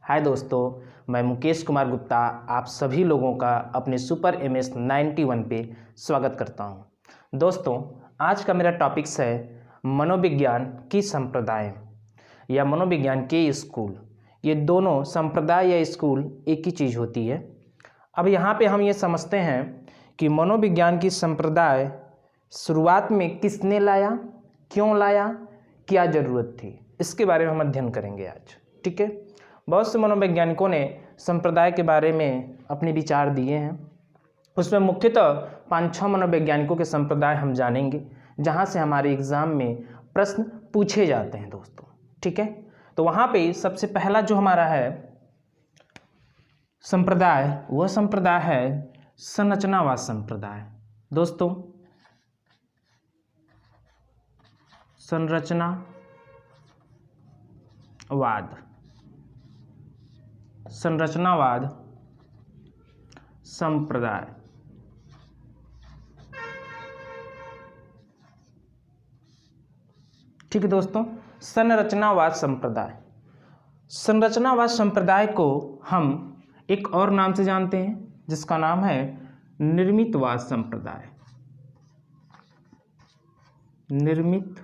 हाय दोस्तों, मैं मुकेश कुमार गुप्ता आप सभी लोगों का अपने सुपर MS 91 पे स्वागत करता हूं। दोस्तों, आज का मेरा टॉपिक्स है मनोविज्ञान की संप्रदाय या मनोविज्ञान के स्कूल। ये दोनों संप्रदाय या स्कूल एक ही चीज़ होती है। अब यहाँ पे हम ये समझते हैं कि मनोविज्ञान की संप्रदाय शुरुआत में किसने लाया, क्यों लाया, क्या ज़रूरत थी, इसके बारे में हम अध्ययन करेंगे आज। ठीक है, बहुत से मनोवैज्ञानिकों ने संप्रदाय के बारे में अपने विचार दिए हैं। उसमें मुख्यतः 5-6 मनोवैज्ञानिकों के संप्रदाय हम जानेंगे, जहां से हमारे एग्जाम में प्रश्न पूछे जाते हैं दोस्तों। ठीक है, तो वहां पे सबसे पहला जो हमारा है संप्रदाय, वह संप्रदाय है संरचनावाद संप्रदाय। दोस्तों, संरचनावाद संप्रदाय। ठीक है दोस्तों, संरचनावाद संप्रदाय। संरचनावाद संप्रदाय को हम एक और नाम से जानते हैं, जिसका नाम है निर्मितवाद संप्रदाय। निर्मितवाद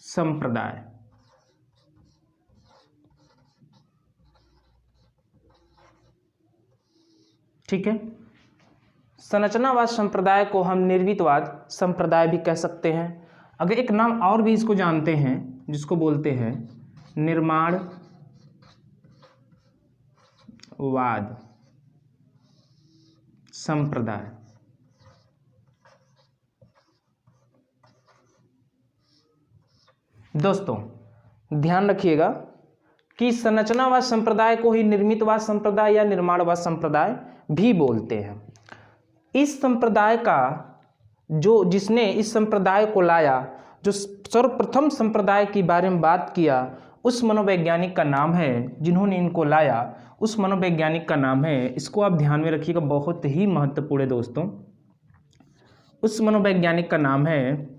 संप्रदाय। ठीक है, संरचनावाद संप्रदाय को हम निर्मितवाद संप्रदाय भी कह सकते हैं। अगर एक नाम और भी इसको जानते हैं, जिसको बोलते हैं निर्माणवाद संप्रदाय। दोस्तों, ध्यान रखिएगा कि संरचनावाद संप्रदाय को ही निर्मितवाद संप्रदाय या निर्माणवाद संप्रदाय भी बोलते हैं। इस संप्रदाय का जिसने इस संप्रदाय को लाया, जो सर्वप्रथम संप्रदाय के बारे में बात किया, उस मनोवैज्ञानिक का नाम है, जिन्होंने इनको लाया उस मनोवैज्ञानिक का नाम है, इसको आप ध्यान में रखिएगा, बहुत ही महत्वपूर्ण है दोस्तों। उस मनोवैज्ञानिक का नाम है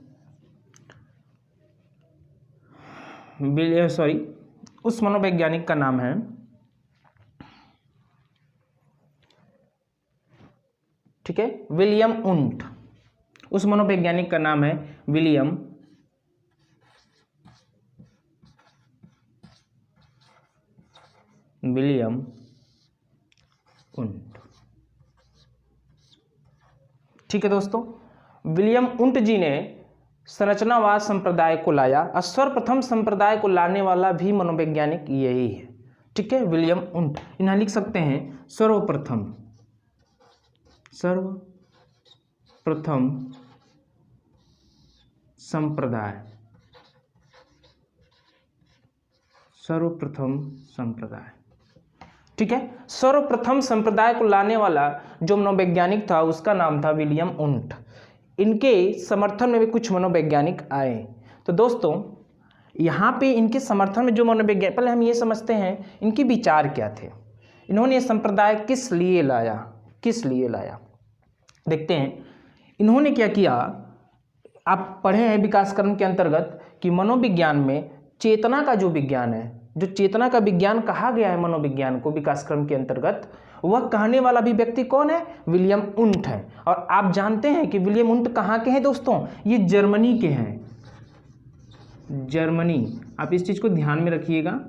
उस मनोवैज्ञानिक का नाम है ठीक है विलियम उंट। उस मनोवैज्ञानिक का नाम है विलियम उंट। ठीक है दोस्तों, विलियम उंट जी ने संरचनावाद संप्रदाय को लाया और सर्वप्रथम संप्रदाय को लाने वाला भी मनोवैज्ञानिक यही है। ठीक है, विलियम उंट। इन्हें लिख सकते हैं सर्वप्रथम संप्रदाय। सर्वप्रथम संप्रदाय। ठीक है, सर्वप्रथम संप्रदाय को लाने वाला जो मनोवैज्ञानिक था, उसका नाम था विलियम उंट। इनके समर्थन में भी कुछ मनोवैज्ञानिक आए। तो दोस्तों, यहाँ पे इनके समर्थन में जो मनोवैज्ञानिक, पहले हम ये समझते हैं इनके विचार क्या थे, इन्होंने ये संप्रदाय किस लिए लाया। देखते हैं इन्होंने क्या किया। आप पढ़े हैं विकास क्रम के अंतर्गत कि मनोविज्ञान में चेतना का जो विज्ञान है, जो चेतना का विज्ञान कहा गया है मनोविज्ञान को विकास क्रम के अंतर्गत, वह कहने वाला भी व्यक्ति कौन है? विलियम उंट है। और आप जानते हैं कि विलियम उंट कहाँ के हैं दोस्तों? ये जर्मनी के हैं। जर्मनी, आप इस चीज़ को ध्यान में रखिएगा,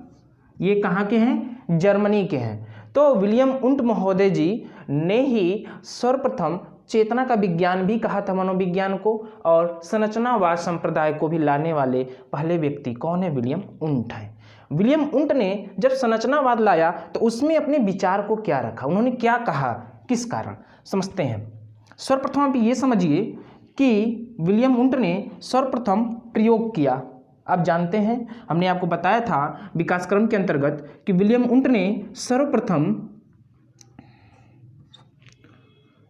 ये कहाँ के हैं? जर्मनी के हैं। तो विलियम उंट महोदय जी ने ही सर्वप्रथम चेतना का विज्ञान भी कहा था मनोविज्ञान को, और संरचनावाद संप्रदाय को भी लाने वाले पहले व्यक्ति कौन है? विलियम उंट है। विलियम उंट ने जब संरचनावाद लाया तो उसमें अपने विचार को क्या रखा, उन्होंने क्या कहा, किस कारण, समझते हैं। सर्वप्रथम आप ये समझिए कि विलियम उंट ने सर्वप्रथम प्रयोग किया। आप जानते हैं, हमने आपको बताया था विकास क्रम के अंतर्गत कि विलियम उंट ने सर्वप्रथम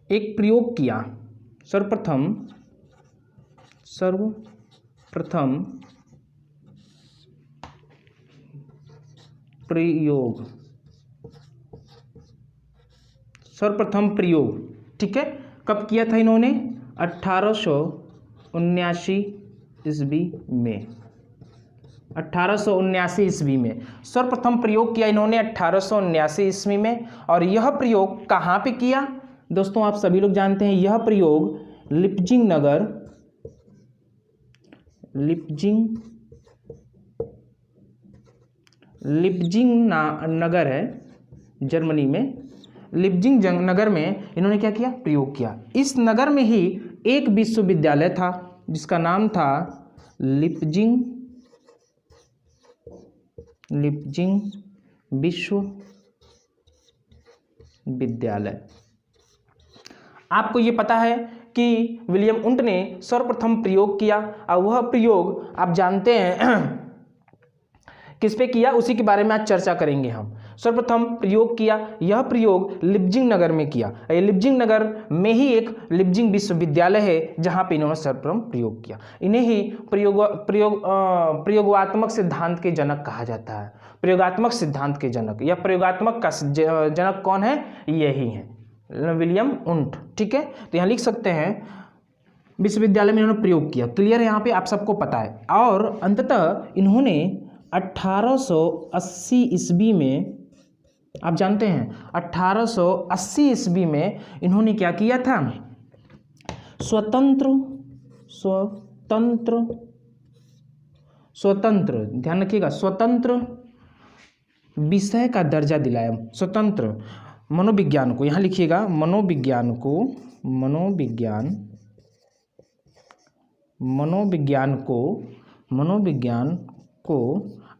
एक प्रयोग किया। सर्वप्रथम प्रयोग। ठीक है, कब किया था इन्होंने? 1879 ईस्वी में। 1879 ईस्वी में सर्वप्रथम प्रयोग किया इन्होंने 1879 ईस्वी में। और यह प्रयोग कहाँ पे किया दोस्तों, आप सभी लोग जानते हैं, यह प्रयोग लिप्जिंग नगर है जर्मनी में, लिप्जिंग नगर में इन्होंने क्या किया, प्रयोग किया। इस नगर में ही एक विश्वविद्यालय था जिसका नाम था लिप्जिंग विश्वविद्यालय। आपको ये पता है कि विलियम उंट ने सर्वप्रथम प्रयोग किया और वह प्रयोग आप जानते हैं किस पे किया, उसी के बारे में आज चर्चा करेंगे हम। सर्वप्रथम प्रयोग किया, यह प्रयोग लिप्जिंग नगर में किया। ये लिप्जिंग नगर में ही एक लिप्जिंग विश्वविद्यालय है जहाँ पे इन्होंने सर्वप्रथम प्रयोग किया। इन्हें ही प्रयोगात्मक सिद्धांत के जनक कहा जाता है। प्रयोगात्मक सिद्धांत के जनक या प्रयोगात्मक का जनक कौन है, यही है विलियम उंट। ठीक है, तो यहाँ लिख सकते हैं विश्वविद्यालय में इन्होंने प्रयोग किया। क्लियर है, यहाँ पे आप सबको पता है। और अंततः इन्होंने 1880 ईस्वी में, आप जानते हैं 1880 ईस्वी में इन्होंने क्या किया था, स्वतंत्र ध्यान रखिएगा, स्वतंत्र विषय का दर्जा दिलाया। स्वतंत्र मनोविज्ञान को, यहाँ लिखिएगा मनोविज्ञान को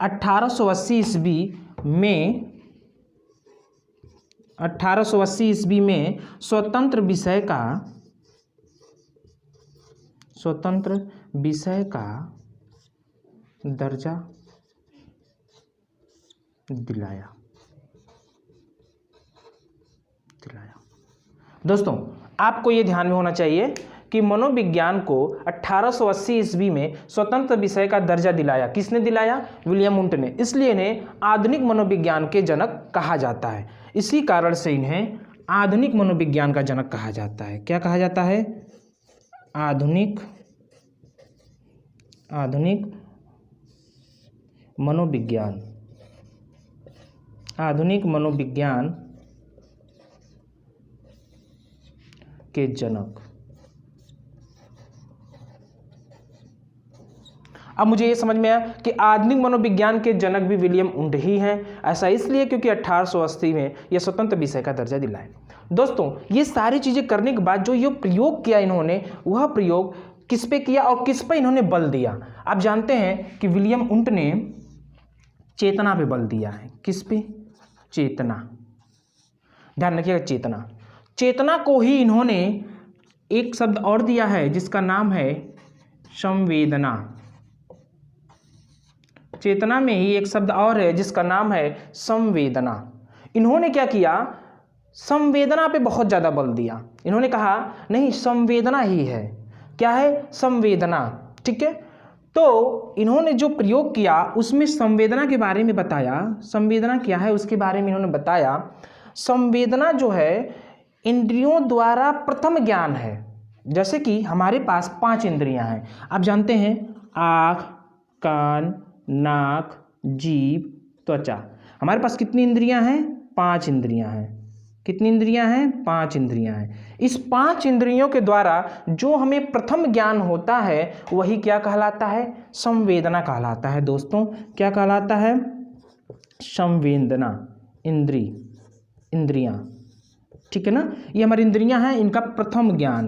1880 ईस्वी में स्वतंत्र विषय का दर्जा दिलाया। दोस्तों आपको ये ध्यान में होना चाहिए कि मनोविज्ञान को 1880 ईस्वी में स्वतंत्र विषय का दर्जा दिलाया। किसने दिलाया, विलियम उंट ने। इसलिए इन्हें आधुनिक मनोविज्ञान के जनक कहा जाता है। इसी कारण से इन्हें आधुनिक मनोविज्ञान का जनक कहा जाता है। क्या कहा जाता है, आधुनिक मनोविज्ञान के जनक। अब मुझे ये समझ में आया कि आधुनिक मनोविज्ञान के जनक भी विलियम उंट ही हैं। ऐसा इसलिए क्योंकि 1880 में यह स्वतंत्र विषय का दर्जा दिलाए। दोस्तों ये सारी चीजें करने के बाद जो ये प्रयोग किया इन्होंने, वह प्रयोग किस पे किया और किस पे इन्होंने बल दिया। आप जानते हैं कि विलियम उंट ने चेतना पे बल दिया है। किस पे, चेतना। ध्यान रखिएगा, चेतना को ही इन्होंने एक शब्द और दिया है जिसका नाम है संवेदना। चेतना में ही एक शब्द और है जिसका नाम है संवेदना। इन्होंने क्या किया, संवेदना पे बहुत ज्यादा बल दिया। इन्होंने कहा नहीं, संवेदना ही है। क्या है, संवेदना। ठीक है, तो इन्होंने जो प्रयोग किया उसमें संवेदना के बारे में बताया। संवेदना क्या है उसके बारे में इन्होंने बताया। संवेदना जो है इंद्रियों द्वारा प्रथम ज्ञान है। जैसे कि हमारे पास 5 इंद्रियां हैं। आप जानते हैं आँख, कान, नाक, जीभ, त्वचा। हमारे पास कितनी इंद्रियां हैं, 5 इंद्रियां हैं। कितनी इंद्रियां हैं, 5 इंद्रियां हैं। इस 5 इंद्रियों के द्वारा जो हमें प्रथम ज्ञान होता है वही क्या कहलाता है, संवेदना कहलाता है। दोस्तों क्या कहलाता है, संवेदना। इंद्रियां, ठीक है ना, ये हमारी इंद्रियां हैं, इनका प्रथम ज्ञान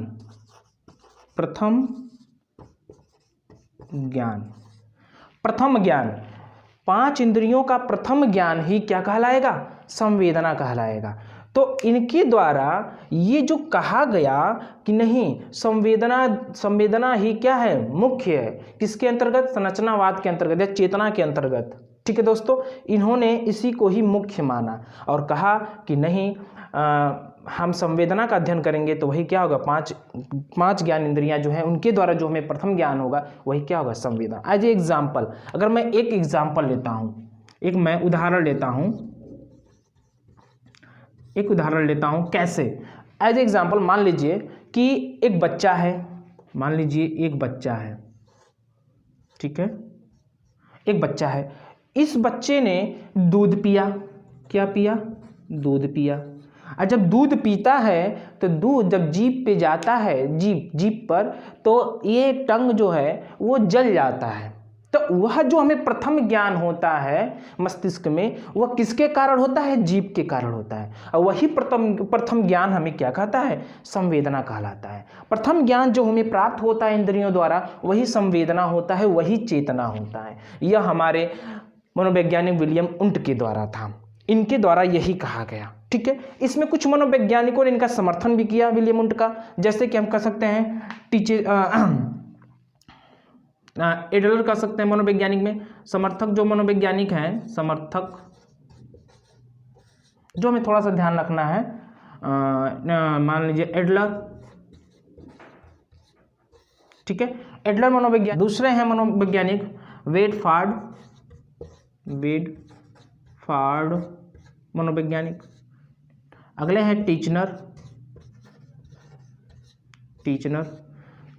5 इंद्रियों का प्रथम ज्ञान ही क्या कहलाएगा, संवेदना कहलाएगा। तो इनके द्वारा ये जो कहा गया कि नहीं, संवेदना ही क्या है, मुख्य है। किसके अंतर्गत, संरचनावाद के अंतर्गत या चेतना के अंतर्गत। ठीक है दोस्तों, इन्होंने इसी को ही मुख्य माना और कहा कि नहीं, हम संवेदना का अध्ययन करेंगे तो वही क्या होगा, 5 ज्ञान इंद्रियां जो हैं उनके द्वारा जो हमें प्रथम ज्ञान होगा वही क्या होगा, संवेदना। एज ए एग्जाम्पल, अगर मैं एक एग्जाम्पल लेता हूँ, मैं उदाहरण लेता हूँ, कैसे, एज ए एग्जाम्पल मान लीजिए कि एक बच्चा है, ठीक है, एक बच्चा है, इस बच्चे ने दूध पिया। क्या पिया? दूध पिया। और जब दूध पीता है तो दूध जब जीभ पे जाता है, जीभ पर, तो ये टंग जो है वो जल जाता है। तो वह जो हमें प्रथम ज्ञान होता है मस्तिष्क में, वह किसके कारण होता है? जीभ के कारण होता है। और वही प्रथम ज्ञान हमें क्या कहता है? संवेदना कहलाता है। प्रथम ज्ञान जो हमें प्राप्त होता है इंद्रियों द्वारा, वही संवेदना होता है, वही चेतना होता है। यह हमारे मनोवैज्ञानिक विलियम उंट के द्वारा था, इनके द्वारा यही कहा गया। ठीक है, इसमें कुछ मनोवैज्ञानिकों ने इनका समर्थन भी किया विलियम उंट का, जैसे कि हम कह सकते हैं एडलर कह सकते हैं मनोवैज्ञानिक में। समर्थक जो मनोवैज्ञानिक हैं, समर्थक जो हमें थोड़ा सा ध्यान रखना है, मान लीजिए एडलर। ठीक है, एडलर मनोवैज्ञानिक। दूसरे हैं मनोवैज्ञानिक वेडफार्ड मनोवैज्ञानिक। अगले हैं टीचनर।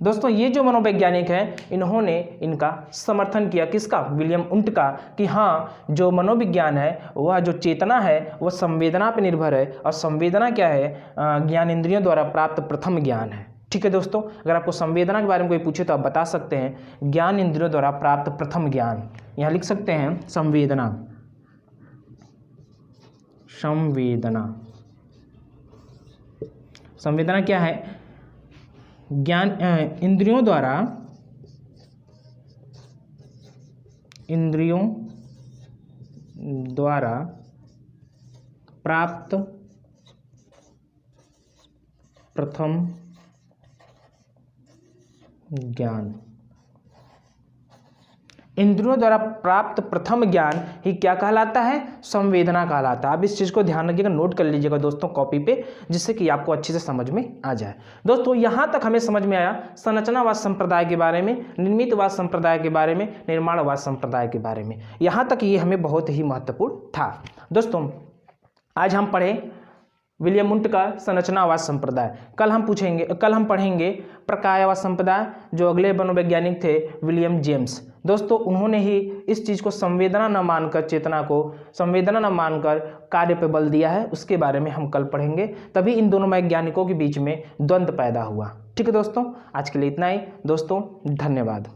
दोस्तों ये जो मनोवैज्ञानिक हैं, इन्होंने इनका समर्थन किया, किसका? विलियम उंट का, कि हाँ जो मनोविज्ञान है, वह जो चेतना है वह संवेदना पर निर्भर है, और संवेदना क्या है? ज्ञान इंद्रियों द्वारा प्राप्त प्रथम ज्ञान है। ठीक है दोस्तों, अगर आपको संवेदना के बारे में कोई पूछे तो आप बता सकते हैं ज्ञान इंद्रियों द्वारा प्राप्त प्रथम ज्ञान। यहाँ लिख सकते हैं संवेदना क्या है? ज्ञान इंद्रियों द्वारा प्राप्त प्रथम ज्ञान। इंद्रियों द्वारा प्राप्त प्रथम ज्ञान ही क्या कहलाता है? संवेदना कहलाता है। आप इस चीज़ को ध्यान रखिएगा, नोट कर लीजिएगा दोस्तों कॉपी पे, जिससे कि आपको अच्छे से समझ में आ जाए। दोस्तों यहाँ तक हमें समझ में आया संरचनावाद संप्रदाय के बारे में, निर्मितवाद संप्रदाय के बारे में, निर्माणवाद संप्रदाय के बारे में। यहाँ तक ये हमें बहुत ही महत्वपूर्ण था। दोस्तों आज हम पढ़े विलियम उंट का संरचनावाद संप्रदाय। कल हम पढ़ेंगे प्रकायवाद संप्रदाय, जो अगले मनोवैज्ञानिक थे विलियम जेम्स। दोस्तों उन्होंने ही इस चीज़ को संवेदना न मानकर, चेतना को संवेदना न मानकर कार्य पर बल दिया है, उसके बारे में हम कल पढ़ेंगे। तभी इन दोनों वैज्ञानिकों के बीच में द्वंद्व पैदा हुआ। ठीक है दोस्तों, आज के लिए इतना ही दोस्तों, धन्यवाद।